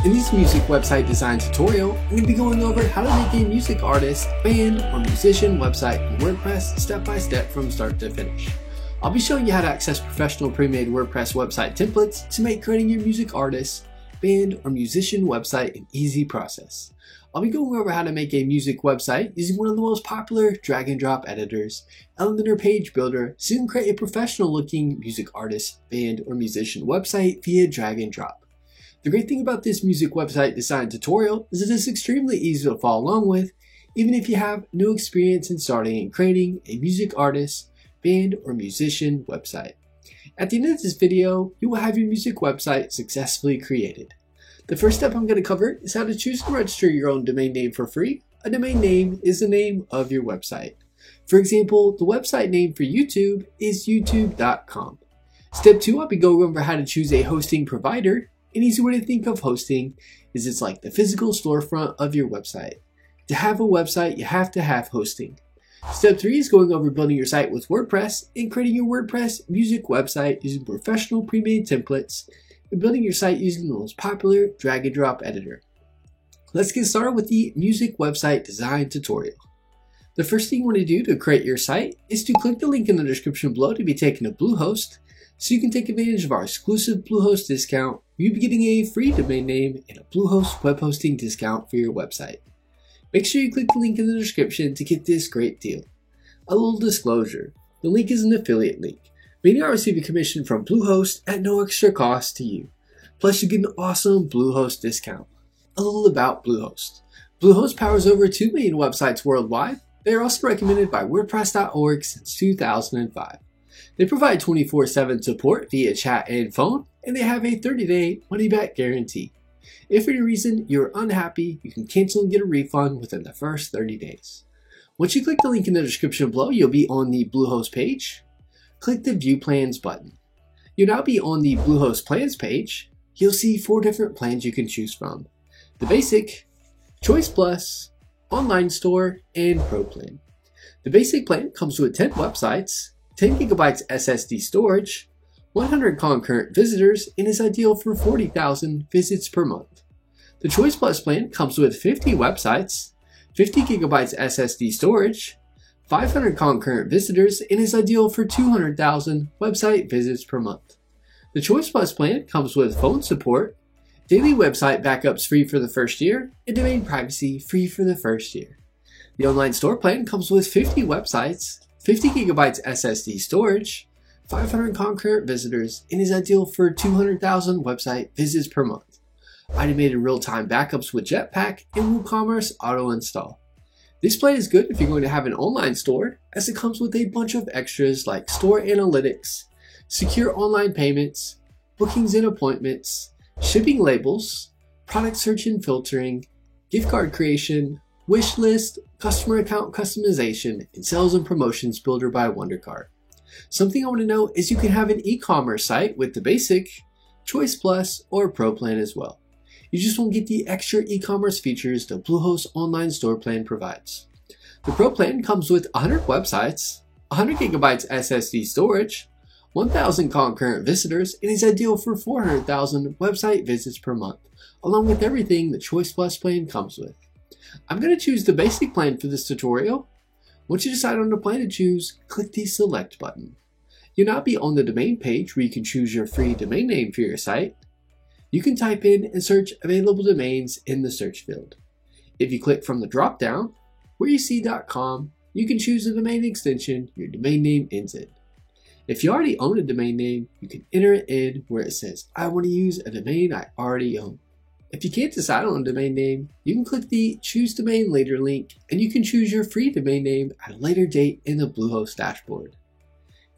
In this music website design tutorial, I'm going to be going over how to make a music artist, band, or musician website in WordPress step by step from start to finish. I'll be showing you how to access professional pre-made WordPress website templates to make creating your music artist, band, or musician website an easy process. I'll be going over how to make a music website using one of the most popular drag and drop editors, Elementor Page Builder, so you can create a professional looking music artist, band, or musician website via drag and drop. The great thing about this music website design tutorial is it is extremely easy to follow along with, even if you have no experience in starting and creating a music artist, band, or musician website. At the end of this video, you will have your music website successfully created. The first step I'm going to cover is how to choose and register your own domain name for free. A domain name is the name of your website. For example, the website name for YouTube is youtube.com. Step 2, I'll be going over how to choose a hosting provider. An easy way to think of hosting is it's like the physical storefront of your website. To have a website, you have to have hosting. Step 3 is going over building your site with WordPress and creating your WordPress music website using professional pre-made templates and building your site using the most popular drag and drop editor. Let's get started with the music website design tutorial. The first thing you want to do to create your site is to click the link in the description below to be taken to Bluehost so you can take advantage of our exclusive Bluehost discount. You'll be getting a free domain name and a Bluehost web hosting discount for your website. Make sure you click the link in the description to get this great deal. A little disclosure, the link is an affiliate link, meaning I receive a commission from Bluehost at no extra cost to you. Plus you get an awesome Bluehost discount. A little about Bluehost. Bluehost powers over 2 million websites worldwide. They are also recommended by WordPress.org since 2005. They provide 24/7 support via chat and phone, and they have a 30-day money-back guarantee. If for any reason you're unhappy, you can cancel and get a refund within the first 30 days. Once you click the link in the description below, you'll be on the Bluehost page. Click the View Plans button. You'll now be on the Bluehost Plans page. You'll see 4 different plans you can choose from: the Basic, Choice Plus, Online Store, and Pro Plan. The Basic plan comes with 10 websites, 10 GB SSD storage, 100 concurrent visitors, and is ideal for 40,000 visits per month. The Choice Plus plan comes with 50 websites, 50 GB SSD storage, 500 concurrent visitors, and is ideal for 200,000 website visits per month. The Choice Plus plan comes with phone support, daily website backups free for the first year, and domain privacy free for the first year. The Online Store plan comes with 50 websites, 50 GB SSD storage, 500 concurrent visitors, and is ideal for 200,000 website visits per month. Automated real-time backups with Jetpack and WooCommerce auto install. This plan is good if you're going to have an online store, as it comes with a bunch of extras like store analytics, secure online payments, bookings and appointments, shipping labels, product search and filtering, gift card creation, wish list, customer account customization, and sales and promotions builder by WonderCart. Something I want to know is you can have an e-commerce site with the Basic, Choice Plus, or Pro plan as well. You just won't get the extra e-commerce features the Bluehost Online Store plan provides. The Pro plan comes with 100 websites, 100 GB SSD storage, 1,000 concurrent visitors, and is ideal for 400,000 website visits per month, along with everything the Choice Plus plan comes with. I'm going to choose the Basic plan for this tutorial. Once you decide on the plan to choose, click the Select button. You'll now be on the domain page where you can choose your free domain name for your site. You can type in and search available domains in the search field. If you click from the drop-down, where you see .com, you can choose the domain extension your domain name ends in. If you already own a domain name, you can enter it in where it says, I want to use a domain I already own. If you can't decide on a domain name, you can click the Choose Domain Later link and you can choose your free domain name at a later date in the Bluehost dashboard.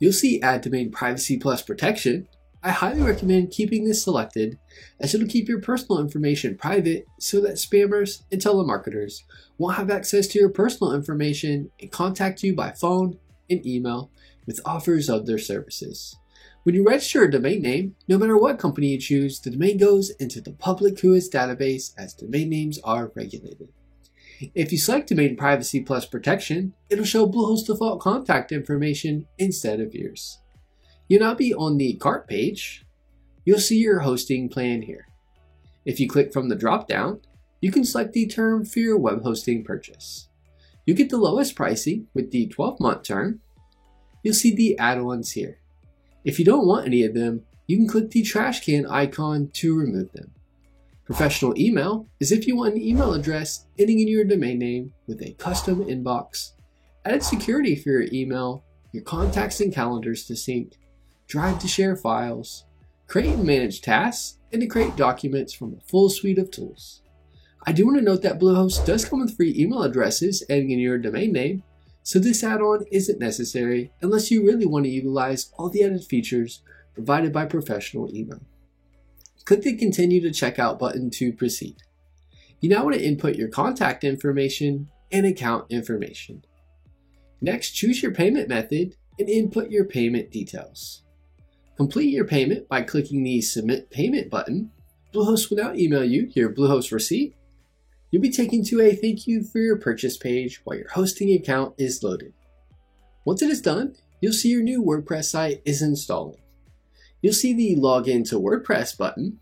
You'll see Add Domain Privacy Plus Protection. I highly recommend keeping this selected as it'll keep your personal information private so that spammers and telemarketers won't have access to your personal information and contact you by phone and email with offers of their services. When you register a domain name, no matter what company you choose, the domain goes into the public WHOIS database as domain names are regulated. If you select Domain Privacy Plus Protection, it'll show Bluehost default contact information instead of yours. You'll now be on the cart page. You'll see your hosting plan here. If you click from the drop-down, you can select the term for your web hosting purchase. You get the lowest pricing with the 12-month term. You'll see the add-ons here. If you don't want any of them, you can click the trash can icon to remove them. Professional email is if you want an email address ending in your domain name with a custom inbox, added security for your email, your contacts and calendars to sync, Drive to share files, create and manage tasks, and to create documents from a full suite of tools. I do want to note that Bluehost does come with free email addresses ending in your domain name, so this add-on isn't necessary unless you really want to utilize all the added features provided by Professional Email. Click the Continue to Checkout button to proceed. You now want to input your contact information and account information. Next, choose your payment method and input your payment details. Complete your payment by clicking the Submit Payment button. Bluehost will now email you your Bluehost receipt. You'll be taken to a thank you for your purchase page while your hosting account is loaded. Once it is done, you'll see your new WordPress site is installing. You'll see the Login to WordPress button.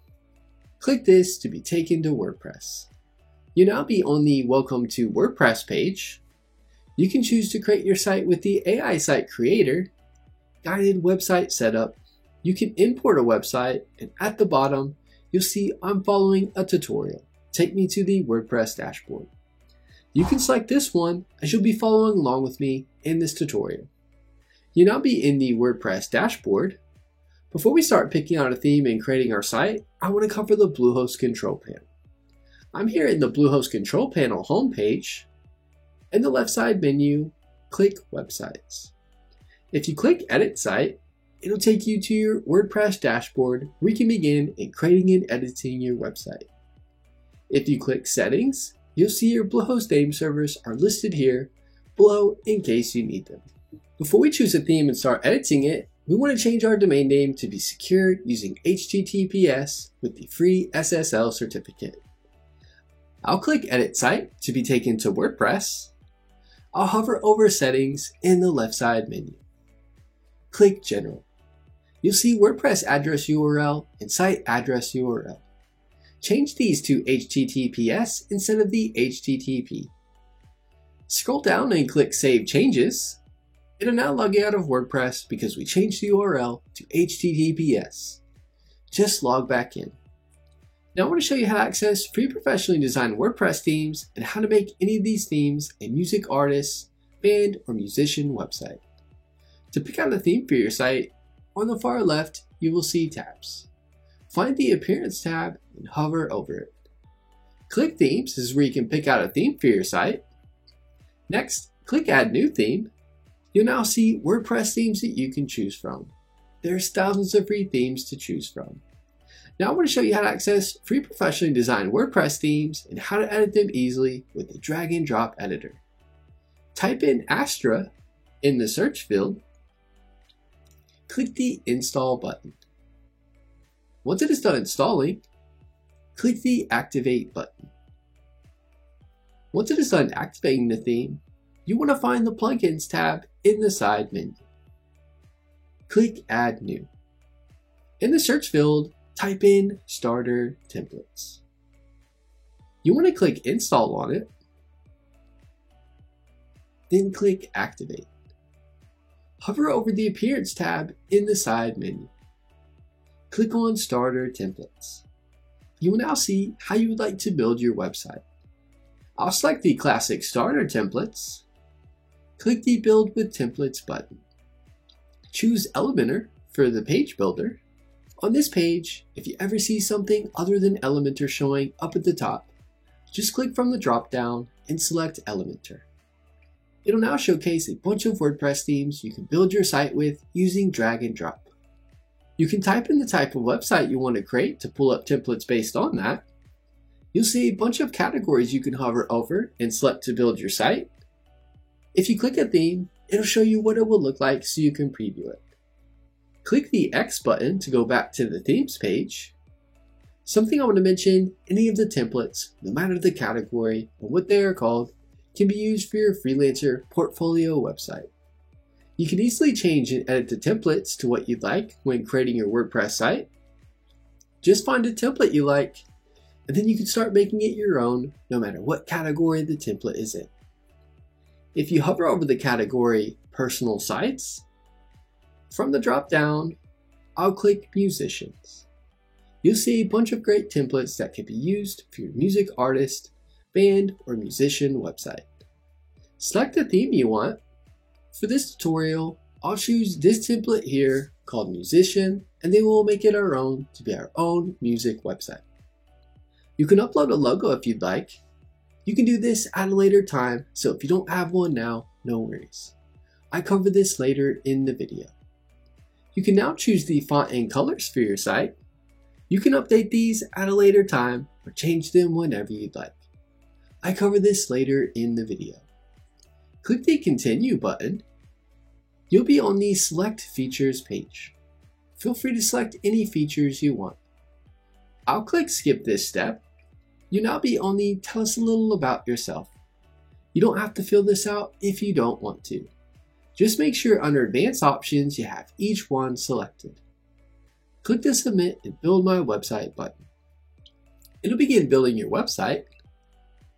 Click this to be taken to WordPress. You'll now be on the Welcome to WordPress page. You can choose to create your site with the AI Site Creator, Guided Website Setup. You can import a website, and at the bottom, you'll see I'm following a tutorial. Take me to the WordPress dashboard. You can select this one as you'll be following along with me in this tutorial. You'll now be in the WordPress dashboard. Before we start picking out a theme and creating our site, I want to cover the Bluehost Control Panel. I'm here in the Bluehost Control Panel homepage. In the left side menu, click Websites. If you click Edit Site, it'll take you to your WordPress dashboard where you can begin in creating and editing your website. If you click Settings, you'll see your Bluehost name servers are listed here below in case you need them. Before we choose a theme and start editing it, we want to change our domain name to be secured using HTTPS with the free SSL certificate. I'll click Edit Site to be taken to WordPress. I'll hover over Settings in the left side menu. Click General. You'll see WordPress address URL and site address URL. Change these to HTTPS instead of the HTTP. Scroll down and click Save Changes. It'll now log you out of WordPress because we changed the URL to HTTPS. Just log back in. Now I want to show you how to access free professionally designed WordPress themes and how to make any of these themes a music artist, band, or musician website. To pick out a theme for your site, on the far left, you will see tabs. Find the Appearance tab and hover over it. Click Themes. This is where you can pick out a theme for your site. Next, click Add New Theme. You'll now see WordPress themes that you can choose from. There's thousands of free themes to choose from. Now I want to show you how to access free professionally designed WordPress themes and how to edit them easily with the drag and drop editor. Type in Astra in the search field. Click the Install button. Once it is done installing, click the Activate button. Once it is done activating the theme, you want to find the Plugins tab in the side menu. Click Add New. In the search field, type in Starter Templates. You want to click Install on it, then click Activate. Hover over the Appearance tab in the side menu. Click on Starter Templates. You will now see how you would like to build your website. I'll select the classic Starter Templates. Click the Build with Templates button. Choose Elementor for the page builder. On this page, if you ever see something other than Elementor showing up at the top, just click from the drop-down and select Elementor. It'll now showcase a bunch of WordPress themes you can build your site with using drag and drop. You can type in the type of website you want to create to pull up templates based on that. You'll see a bunch of categories you can hover over and select to build your site. If you click a theme, it'll show you what it will look like so you can preview it. Click the X button to go back to the themes page. Something I want to mention, any of the templates, no matter the category or what they are called, can be used for your freelancer portfolio website. You can easily change and edit the templates to what you'd like when creating your WordPress site. Just find a template you like, and then you can start making it your own no matter what category the template is in. If you hover over the category Personal Sites, from the drop down, I'll click Musicians. You'll see a bunch of great templates that can be used for your music artist, band, or musician website. Select the theme you want. For this tutorial, I'll choose this template here called Musician, and then we'll make it our own to be our own music website. You can upload a logo if you'd like. You can do this at a later time, so if you don't have one now, no worries. I cover this later in the video. You can now choose the font and colors for your site. You can update these at a later time or change them whenever you'd like. I cover this later in the video. Click the Continue button. You'll be on the Select Features page. Feel free to select any features you want. I'll click Skip this step. You'll now be on the Tell us a little about yourself. You don't have to fill this out if you don't want to. Just make sure under Advanced Options you have each one selected. Click the Submit and Build My Website button. It'll begin building your website.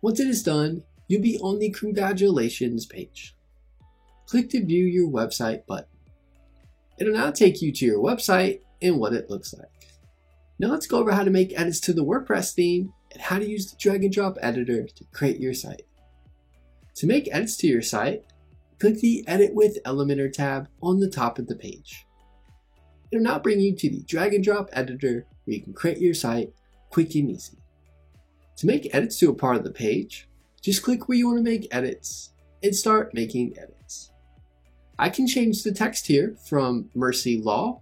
Once it is done, you'll be on the Congratulations page. Click to View Your Website button. It'll now take you to your website and what it looks like. Now let's go over how to make edits to the WordPress theme and how to use the drag and drop editor to create your site. To make edits to your site, click the Edit with Elementor tab on the top of the page. It'll now bring you to the drag and drop editor where you can create your site quick and easy. To make edits to a part of the page, just click where you want to make edits and start making edits. I can change the text here from Mercy Law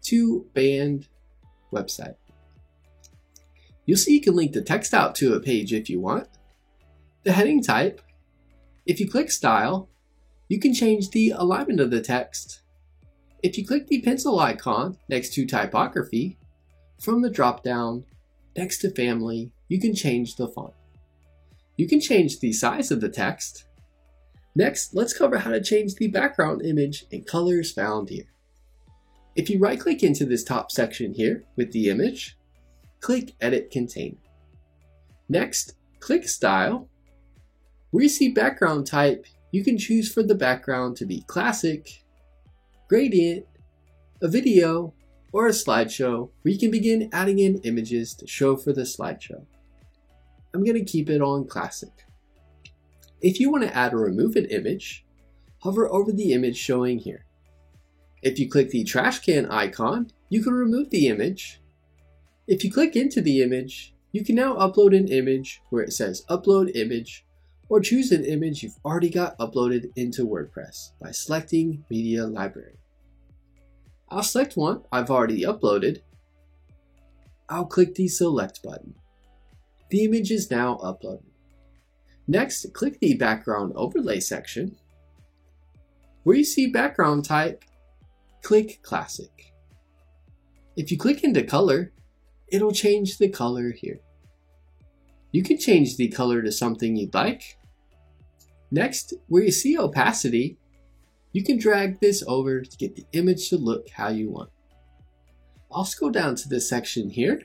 to Band Website. You'll see you can link the text out to a page if you want. The heading type, if you click Style, you can change the alignment of the text. If you click the pencil icon next to Typography, from the drop-down next to Family, you can change the font. You can change the size of the text. Next, let's cover how to change the background image and colors found here. If you right-click into this top section here with the image, click Edit Container. Next, click Style. Where you see Background Type, you can choose for the background to be classic, gradient, a video, or a slideshow where you can begin adding in images to show for the slideshow. I'm going to keep it on classic. If you want to add or remove an image, hover over the image showing here. If you click the trash can icon, you can remove the image. If you click into the image, you can now upload an image where it says Upload Image, or choose an image you've already got uploaded into WordPress by selecting Media Library. I'll select one I've already uploaded. I'll click the Select button. The image is now uploaded. Next, click the Background Overlay section. Where you see Background Type, click Classic. If you click into Color, it'll change the color here. You can change the color to something you'd like. Next, where you see opacity, you can drag this over to get the image to look how you want. I'll scroll down to this section here.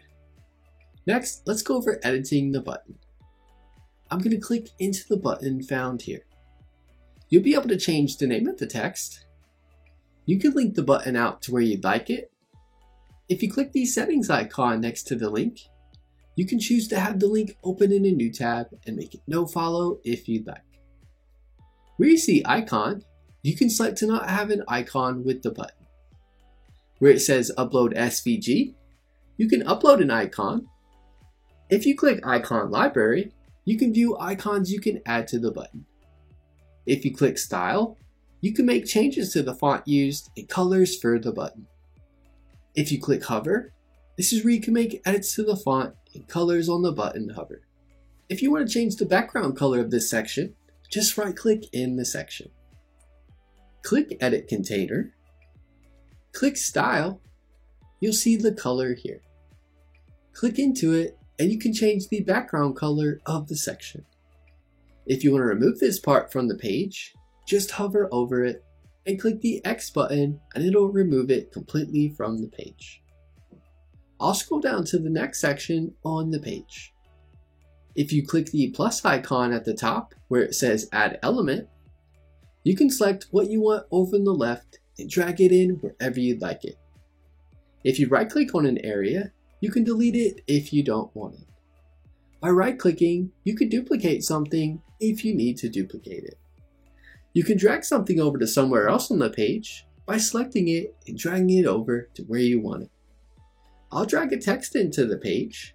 Next, let's go over editing the button. I'm going to click into the button found here. You'll be able to change the name of the text. You can link the button out to where you'd like it. If you click the settings icon next to the link, you can choose to have the link open in a new tab and make it no follow if you'd like. Where you see icon, you can select to not have an icon with the button. Where it says upload SVG, you can upload an icon. If you click icon library, you can view icons you can add to the button. If you click style, you can make changes to the font used and colors for the button. If you click hover, this is where you can make edits to the font and colors on the button hover. If you want to change the background color of this section, just right click in the section. Click Edit Container. Click Style. You'll see the color here. Click into it and you can change the background color of the section. If you want to remove this part from the page, just hover over it and click the X button and it'll remove it completely from the page. I'll scroll down to the next section on the page. If you click the plus icon at the top where it says Add Element, you can select what you want over on the left and drag it in wherever you'd like it. If you right-click on an area, you can delete it if you don't want it. By right-clicking, you can duplicate something if you need to duplicate it. You can drag something over to somewhere else on the page by selecting it and dragging it over to where you want it. I'll drag a text into the page.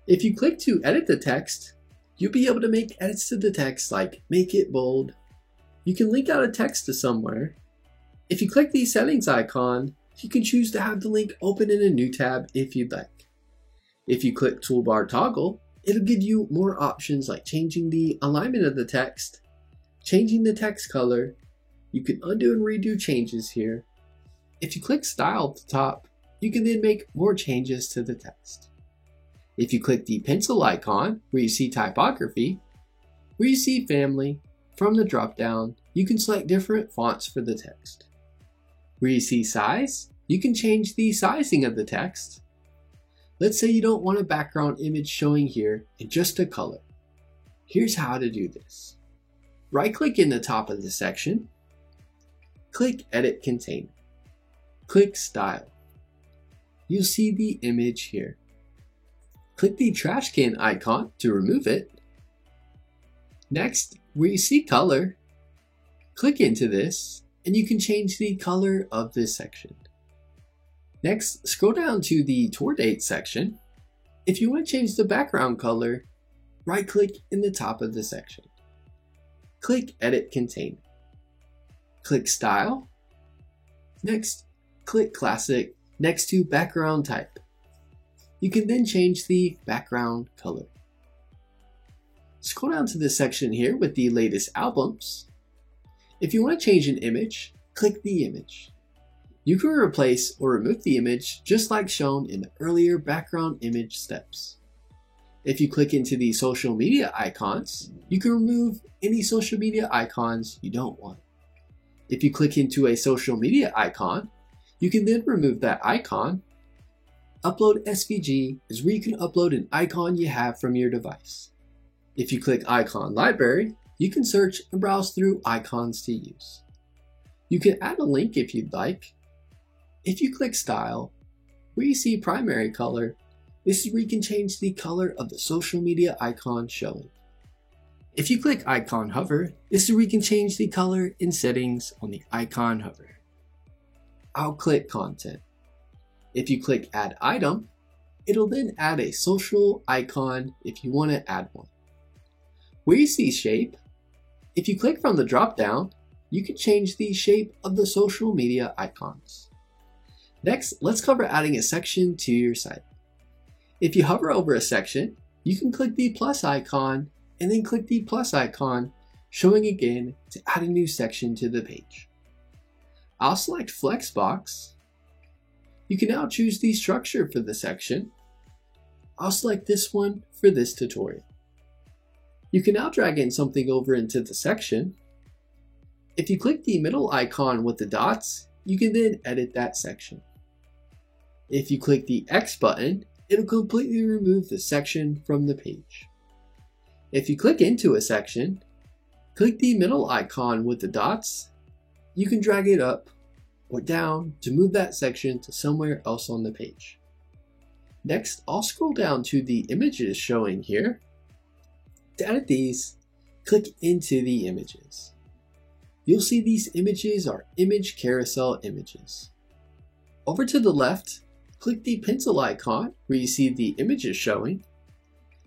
If you click to edit the text, you'll be able to make edits to the text like make it bold. You can link out a text to somewhere. If you click the settings icon, you can choose to have the link open in a new tab if you'd like. If you click toolbar toggle, it'll give you more options like changing the alignment of the text, changing the text color. You can undo and redo changes here. If you click style at the top, you can then make more changes to the text. If you click the pencil icon where you see typography, where you see family, from the drop down, you can select different fonts for the text. Where you see size, you can change the sizing of the text. Let's say you don't want a background image showing here and just a color. Here's how to do this. Right-click in the top of the section, click Edit Container, click Style. You'll see the image here. Click the trash can icon to remove it. Next, where you see color, click into this and you can change the color of this section. Next, scroll down to the tour date section. If you want to change the background color, right-click in the top of the section. Click Edit Container. Click Style. Next, click Classic next to Background Type. You can then change the background color. Scroll down to this section here with the latest albums. If you want to change an image, click the image. You can replace or remove the image just like shown in the earlier background image steps. If you click into the social media icons, you can remove any social media icons you don't want. If you click into a social media icon, you can then remove that icon. Upload SVG is where you can upload an icon you have from your device. If you click Icon Library, you can search and browse through icons to use. You can add a link if you'd like. If you click Style, where you see Primary Color, this is where you can change the color of the social media icon showing. If you click Icon Hover, this is where you can change the color in settings on the icon hover. I'll click Content. If you click Add Item, it'll then add a social icon if you want to add one. Where you see Shape, if you click from the drop down, you can change the shape of the social media icons. Next, let's cover adding a section to your site. If you hover over a section, you can click the plus icon and then click the plus icon, showing again to add a new section to the page. I'll select Flexbox. You can now choose the structure for the section. I'll select this one for this tutorial. You can now drag in something over into the section. If you click the middle icon with the dots, you can then edit that section. If you click the X button, it'll completely remove the section from the page. If you click into a section, click the middle icon with the dots. You can drag it up or down to move that section to somewhere else on the page. Next, I'll scroll down to the images showing here. To edit these, click into the images. You'll see these images are image carousel images. Over to the left, click the pencil icon where you see the images showing.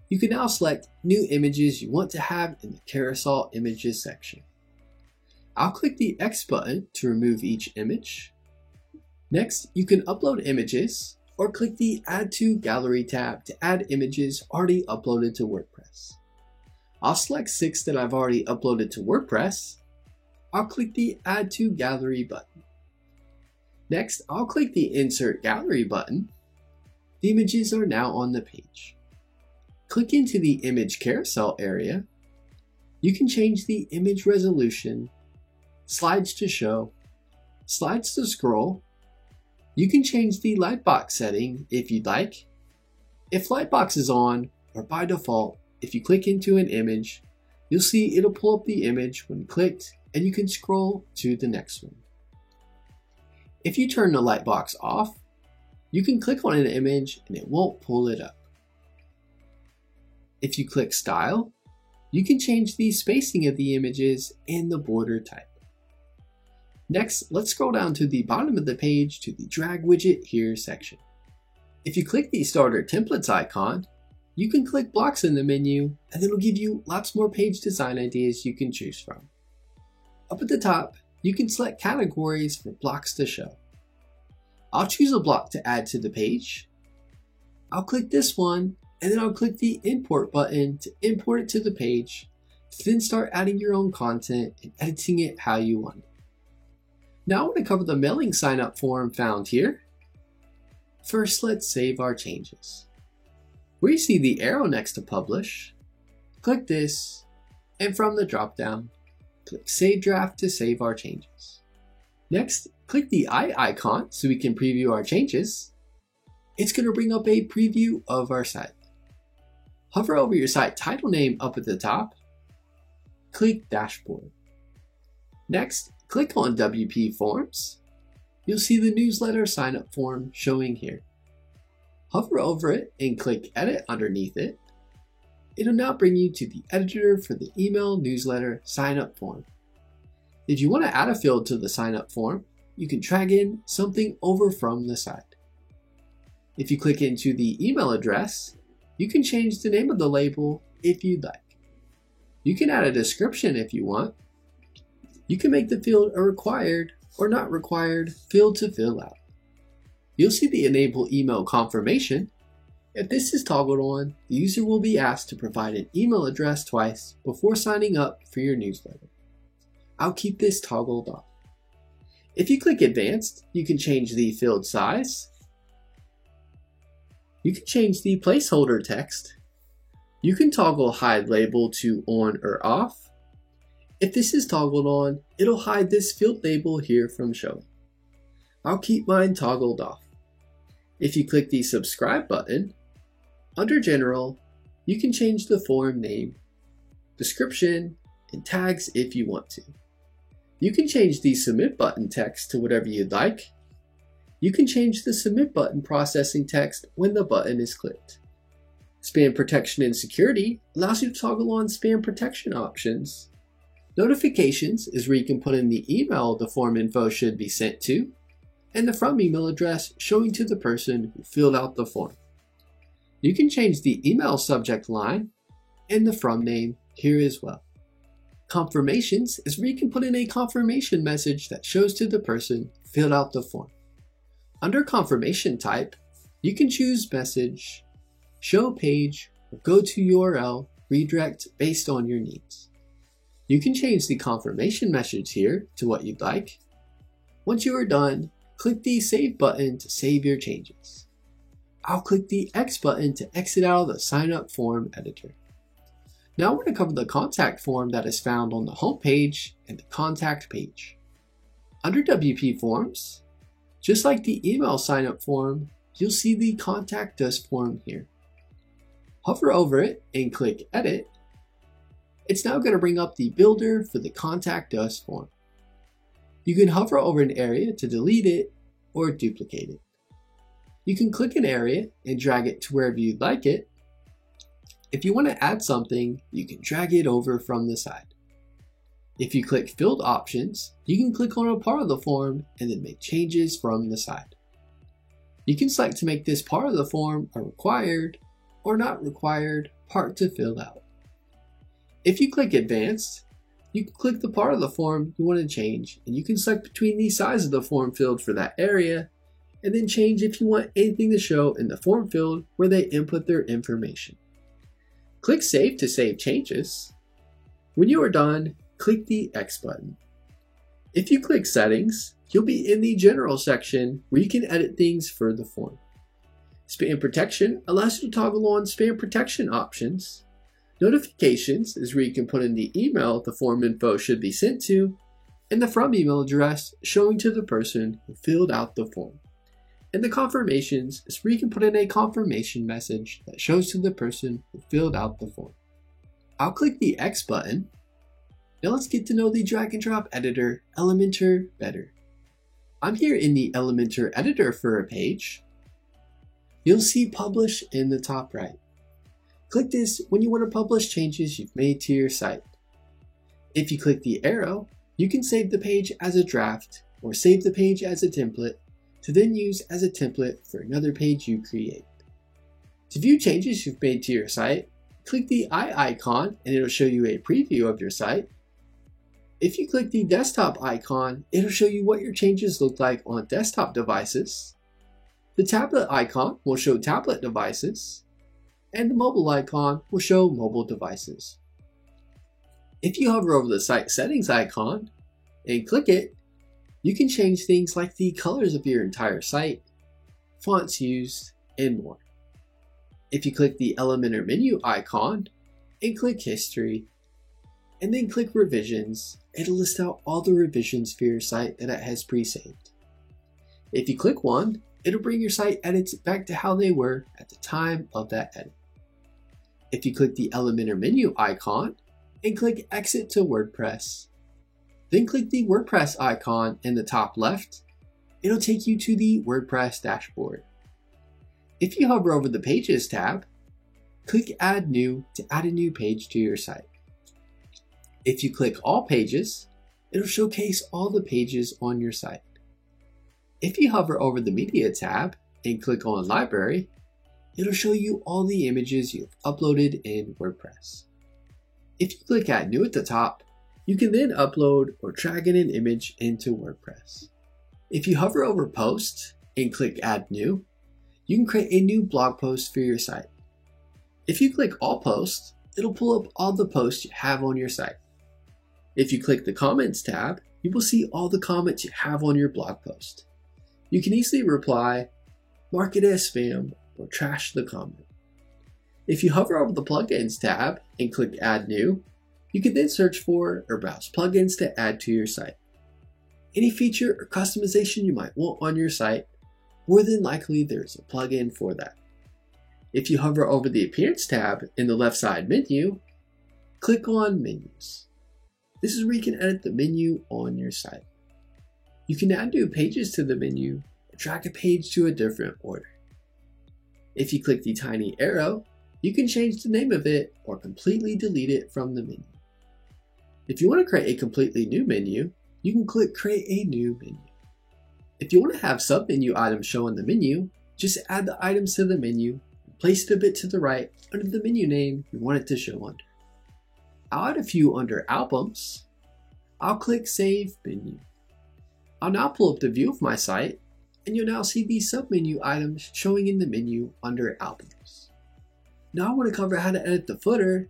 You can now select new images you want to have in the carousel images section. I'll click the X button to remove each image. Next, you can upload images or click the Add to Gallery tab to add images already uploaded to WordPress. I'll select 6 that I've already uploaded to WordPress. I'll click the Add to Gallery button. Next, I'll click the Insert Gallery button. The images are now on the page. Click into the image carousel area. You can change the image resolution, slides to show, slides to scroll, You can change the Lightbox setting if you'd like. If Lightbox is on, or by default, if you click into an image, you'll see it'll pull up the image when clicked, and you can scroll to the next one. If you turn the Lightbox off, you can click on an image and it won't pull it up. If you click Style, you can change the spacing of the images and the border type. Next, let's scroll down to the bottom of the page to the Drag Widget Here section. If you click the Starter Templates icon, you can click blocks in the menu and it'll give you lots more page design ideas you can choose from. Up at the top, you can select categories for blocks to show. I'll choose a block to add to the page. I'll click this one and then I'll click the Import button to import it to the page, to then start adding your own content and editing it how you want it. Now I want to cover the mailing sign up form found here. First, let's save our changes. Where you see the arrow next to Publish, click this, and from the drop-down, click Save Draft to save our changes. Next, click the eye icon so we can preview our changes. It's going to bring up a preview of our site. Hover over your site title name up at the top. Click Dashboard. Next, click on WP Forms. You'll see the newsletter sign up form showing here. Hover over it and click Edit underneath it. It'll now bring you to the editor for the email newsletter sign up form. If you want to add a field to the sign up form, you can drag in something over from the side. If you click into the email address, you can change the name of the label if you'd like. You can add a description if you want. You can make the field a required or not required field to fill out. You'll see the Enable Email Confirmation. If this is toggled on, the user will be asked to provide an email address twice before signing up for your newsletter. I'll keep this toggled off. If you click Advanced, you can change the field size. You can change the placeholder text. You can toggle Hide Label to on or off. If this is toggled on, it'll hide this field label here from showing. I'll keep mine toggled off. If you click the Subscribe button, under General, you can change the form name, description, and tags if you want to. You can change the Submit button text to whatever you'd like. You can change the Submit button processing text when the button is clicked. Spam Protection and Security allows you to toggle on spam protection options. Notifications is where you can put in the email the form info should be sent to, and the From email address showing to the person who filled out the form. You can change the email subject line and the From name here as well. Confirmations is where you can put in a confirmation message that shows to the person who filled out the form. Under confirmation type, you can choose message, show page, or go to URL redirect based on your needs. You can change the confirmation message here to what you'd like. Once you are done, click the Save button to save your changes. I'll click the X button to exit out of the Sign Up Form editor. Now we're going to cover the contact form that is found on the home page and the contact page. Under WP Forms, just like the email sign up form, you'll see the Contact Us form here. Hover over it and click Edit. It's now going to bring up the builder for the Contact Us form. You can hover over an area to delete it or duplicate it. You can click an area and drag it to wherever you'd like it. If you want to add something, you can drag it over from the side. If you click Field Options, you can click on a part of the form and then make changes from the side. You can select to make this part of the form a required or not required part to fill out. If you click Advanced, you can click the part of the form you want to change, and you can select between the size of the form field for that area, and then change if you want anything to show in the form field where they input their information. Click Save to save changes. When you are done, click the X button. If you click Settings, you'll be in the General section where you can edit things for the form. Spam Protection allows you to toggle on spam protection options. Notifications is where you can put in the email the form info should be sent to, and the From email address showing to the person who filled out the form. And the confirmations is where you can put in a confirmation message that shows to the person who filled out the form. I'll click the X button. Now let's get to know the drag and drop editor, Elementor, better. I'm here in the Elementor editor for a page. You'll see Publish in the top right. Click this when you want to publish changes you've made to your site. If you click the arrow, you can save the page as a draft or save the page as a template to then use as a template for another page you create. To view changes you've made to your site, click the eye icon and it'll show you a preview of your site. If you click the desktop icon, it'll show you what your changes look like on desktop devices. The tablet icon will show tablet devices, and the mobile icon will show mobile devices. If you hover over the site settings icon and click it, you can change things like the colors of your entire site, fonts used, and more. If you click the Elementor menu icon and click History, and then click Revisions, it'll list out all the revisions for your site that it has pre-saved. If you click one, it'll bring your site edits back to how they were at the time of that edit. If you click the Elementor menu icon and click Exit to WordPress, then click the WordPress icon in the top left, it'll take you to the WordPress dashboard. If you hover over the Pages tab, click Add New to add a new page to your site. If you click All Pages, it'll showcase all the pages on your site. If you hover over the Media tab and click on Library, it'll show you all the images you've uploaded in WordPress. If you click Add New at the top, you can then upload or drag in an image into WordPress. If you hover over Post and click Add New, you can create a new blog post for your site. If you click All Posts, it'll pull up all the posts you have on your site. If you click the Comments tab, you will see all the comments you have on your blog post. You can easily reply, mark it as spam, or trash the comment. If you hover over the Plugins tab and click Add New, you can then search for or browse plugins to add to your site. Any feature or customization you might want on your site, more than likely there's a plugin for that. If you hover over the Appearance tab in the left side menu, click on Menus. This is where you can edit the menu on your site. You can add new pages to the menu or drag a page to a different order. If you click the tiny arrow, you can change the name of it or completely delete it from the menu. If you want to create a completely new menu, you can click Create a New Menu. If you want to have sub-menu items show in the menu, just add the items to the menu and place it a bit to the right under the menu name you want it to show under. I'll add a few under Albums. I'll click Save Menu. I'll now pull up the view of my site, and you'll now see these sub-menu items showing in the menu under Albums. Now I want to cover how to edit the footer,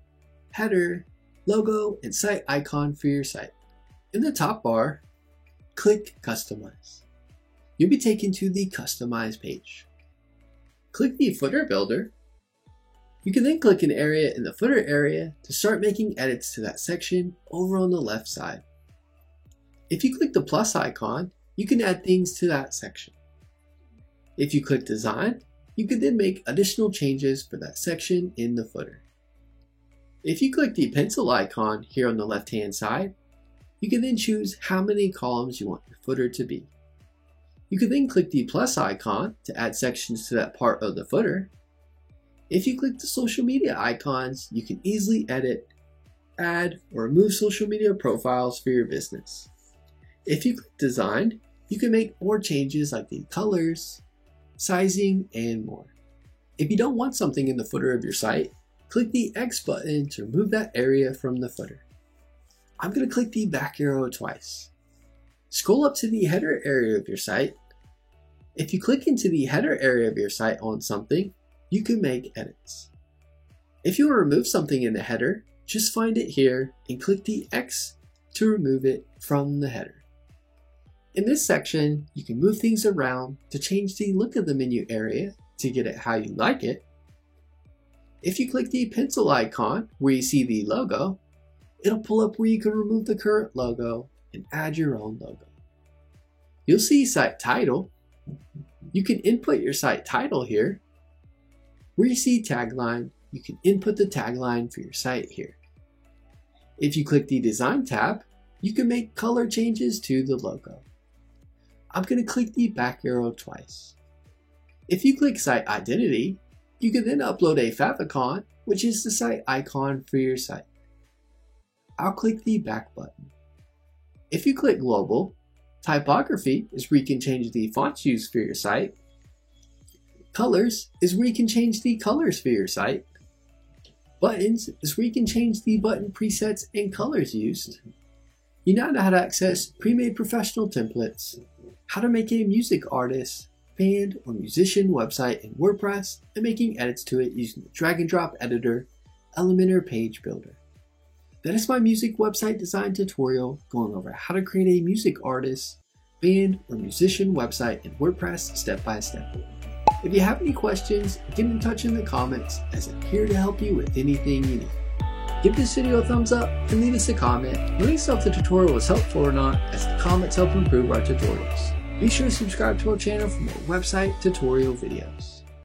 header, logo, and site icon for your site. In the top bar, click Customize. You'll be taken to the Customize page. Click the Footer Builder. You can then click an area in the footer area to start making edits to that section over on the left side. If you click the plus icon, you can add things to that section. If you click Design, you can then make additional changes for that section in the footer. If you click the pencil icon here on the left-hand side, you can then choose how many columns you want your footer to be. You can then click the plus icon to add sections to that part of the footer. If you click the social media icons, you can easily edit, add, or remove social media profiles for your business. If you click Design, you can make more changes like the colors, sizing, and more. If you don't want something in the footer of your site, click the X button to remove that area from the footer. I'm going to click the back arrow twice. Scroll up to the header area of your site. If you click into the header area of your site on something, you can make edits. If you want to remove something in the header, just find it here and click the X to remove it from the header. In this section, you can move things around to change the look of the menu area to get it how you like it. If you click the pencil icon where you see the logo, it'll pull up where you can remove the current logo and add your own logo. You'll see site title. You can input your site title here. Where you see tagline, you can input the tagline for your site here. If you click the Design tab, you can make color changes to the logo. I'm going to click the back arrow twice. If you click Site Identity, you can then upload a favicon, which is the site icon for your site. I'll click the back button. If you click Global, Typography is where you can change the fonts used for your site. Colors is where you can change the colors for your site. Buttons is where you can change the button presets and colors used. You now know how to access pre-made professional templates, how to make a music artist, band, or musician website in WordPress, and making edits to it using the drag and drop editor, Elementor Page Builder. That is my music website design tutorial going over how to create a music artist, band, or musician website in WordPress step by step. If you have any questions, get in touch in the comments as I'm here to help you with anything you need. Give this video a thumbs up and leave us a comment. Let us know if the tutorial was helpful or not, as the comments help improve our tutorials. Be sure to subscribe to our channel for more website tutorial videos.